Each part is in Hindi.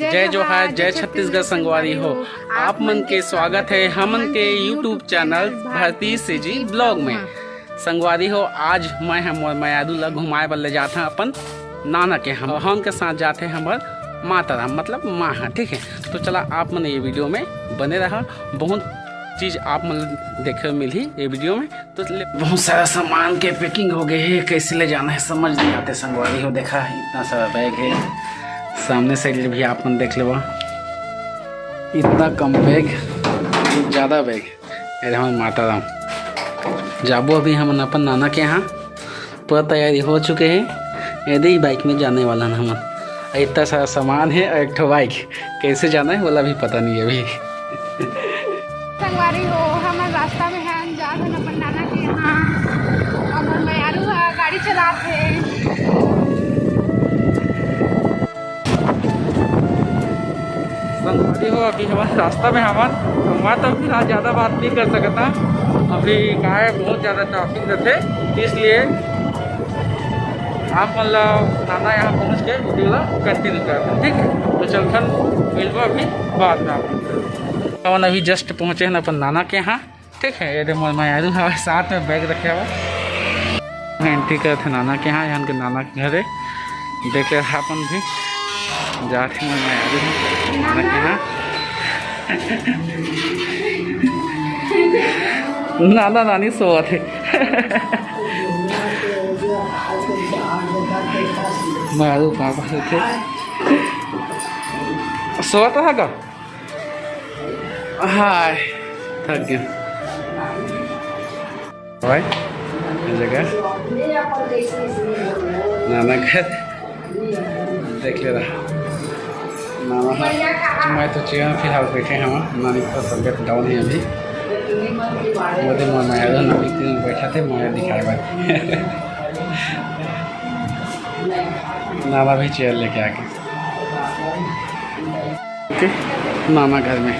जय जोहार, जय छत्तीसगढ़ संगवारी हो। आप मन के स्वागत है हमन के यूट्यूब चैनल भारती से जी ब्लॉग में। संगवारी हो, आज मैं मयादू ला घुमाए बर ले जाते हैं अपन नाना के। हम के साथ जाते हैं हमार माता राम मतलब माँ है, ठीक है। तो चला आप मन ये वीडियो में बने रहा, बहुत चीज़ आप मन देखे मिली ये वीडियो में। तो बहुत सारा सामान के पैकिंग हो गए है, कैसे ले जाना है समझ नहीं आते संगवारी हो। देखा इतना सारा बैग है, सामने से भी आप मन देख लो, इतना कम बैग, ज़्यादा बैग। अरे हम माता राम जाबो, अभी हम अपन नाना के यहाँ पूरा तैयारी हो चुके हैं। यदि ही बाइक में जाने वाला ना हम, इतना सारा सामान है और एक ठो बाइक, कैसे जाना है वाला भी पता नहीं है अभी। संगवारी हो, हमारे रास्ता में है जा रहे अपन नाना के यहाँ, और मैं आलू गाड़ी चलाते संगवारी हो। अभी हमारे रास्ता में हमारा तो फिलहाल ज़्यादा बात नहीं कर सकता, अभी कहा है बहुत ज़्यादा ट्रैफिक रहते, इसलिए आप मतलब नाना यहाँ पहुँच के वीडियो कंटिन्यू करते हैं, ठीक है। तो चलकर मिलवा अभी बाद में आप अपन अभी जस्ट पहुँचे हैं अपन नाना के यहाँ, ठीक है। ये मैं आलू हमारे साथ में बैग रखे हुआ एंट्री करते नाना के यहाँ, यहाँ के नाना के घर देख रहे अपन भी जाते हैं मैं आलू नाना के यहाँ। नाना नानी सोआ थे मारू पापा से थे, सोआ था का। हाय थक गया भाई जगह नाना घर देख ले रहा नाना। मैं तो चेयर फिलहाल बैठे हैं वहाँ, नानी का तबियत डाउन है अभी। मोदी माया नानी तीन बैठा थे, माया दिखाए भाई नाना भी चेयर लेके आके नाना घर में।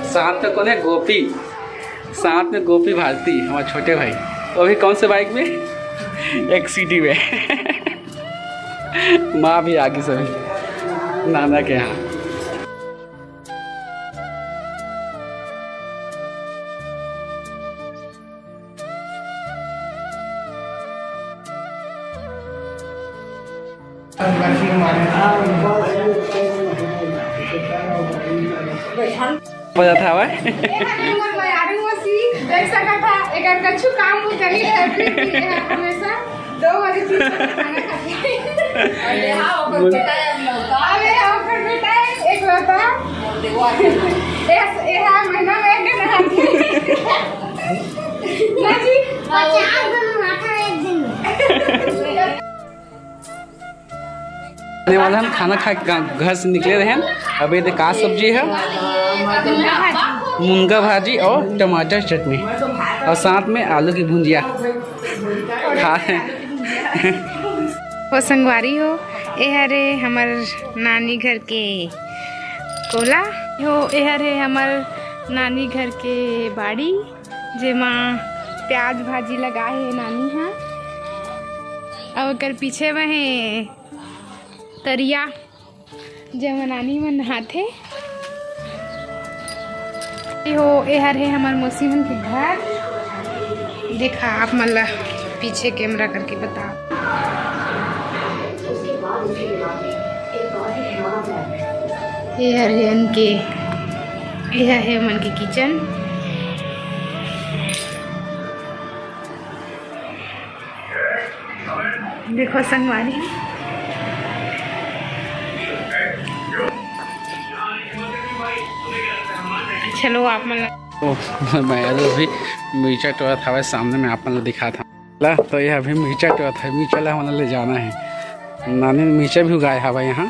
साथ में कौन है? गोपी, साथ में गोपी भारती हमारे छोटे भाई। तो अभी कौन से बाइक में? एक सिटी में माँ भी आगे सभी नाना के यहाँ। पता था भाई देख सका था एक कछु काम करी है हमेशा 2 बजे खाना खाते अरे हां ओकर बेटा एक लता ए हां महीना में एक दिन खाती ना जी 50 दिन माथा एक दिन वाला हम खाना खा घर से निकले रहे हैं। अभी देख का सब्जी है, मुनगा भाजी और टमाटर चटनी, और साथ में आलू की भुंजिया खा रहे हैं। वो संगवारी हो, ये हरे हमार नानी घर के कोला हो, ये हरे हमार नानी घर के बाड़ी जेमा प्याज भाजी लगाए है नानी हाँ, और कर पीछे में तरिया जब नानी मन नहाथे हो। ये हर है हमार मौसी मन के घर। देखा आप मतलब पीछे कैमरा करके बताओ। ये हर है उनके, यह है मन के किचन। देखो संगवारी चलो आप मतलब मैं अभी मिर्चा टोरा था सामने में आप मतलब दिखा था ला, तो यह अभी मिर्चा टोरा था, मिर्चा ला मतलब ले जाना है। नानी ने मिर्चा भी उगाया है भाई यहाँ,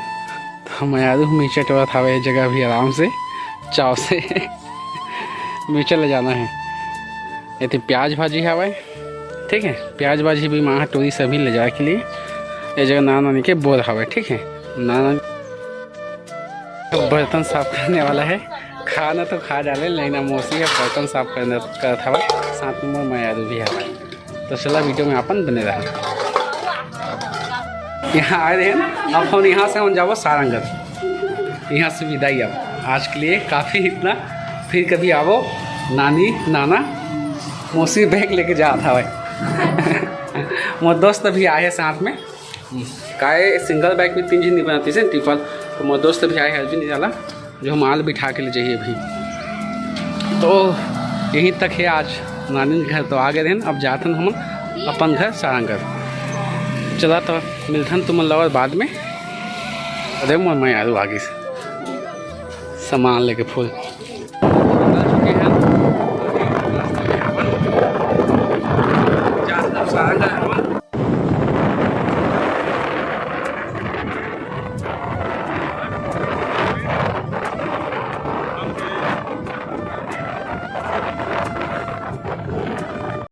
तो मैं आलू मिर्चा टोरा था ये जगह भी आराम से चाव से मिर्चा ले जाना है। ये तो प्याज भाजी है भाई, ठीक है। प्याज भाजी भी माँ टोरी सभी ले जाए के लिए ये जगह नाना नानी के बोर हवा, ठीक है। नाना बर्तन साफ करने वाला है, खाना तो खा डाले लेकिन मौसी है बर्तन साफ करने करत हवा साथ में मैं याद भी हवा। तो चला वीडियो में अपन बने रहा। यहाँ आए रहे अब हम यहाँ से हम जाओ सारंगत, यहाँ से विदाई अब आज के लिए काफ़ी इतना। फिर कभी आवो नानी नाना मौसी बैग लेके जा था भाई मोर दोस्त भी आए हैं साथ में। काहे सिंगल बैग में 3 जन नहीं बनाती से ट्रिपल, तो मोर दोस्त भी आए हेल्प नहीं डाला जो माल बिठा के ले जाइए अभी। तो यहीं तक है आज नानी के घर। तो आ गए रहन अब जाते हम अपन घर सारंगत। चला तो मिलथन तुम लवर बाद में। अरे मैं आलू आगे से सामान लेके फूल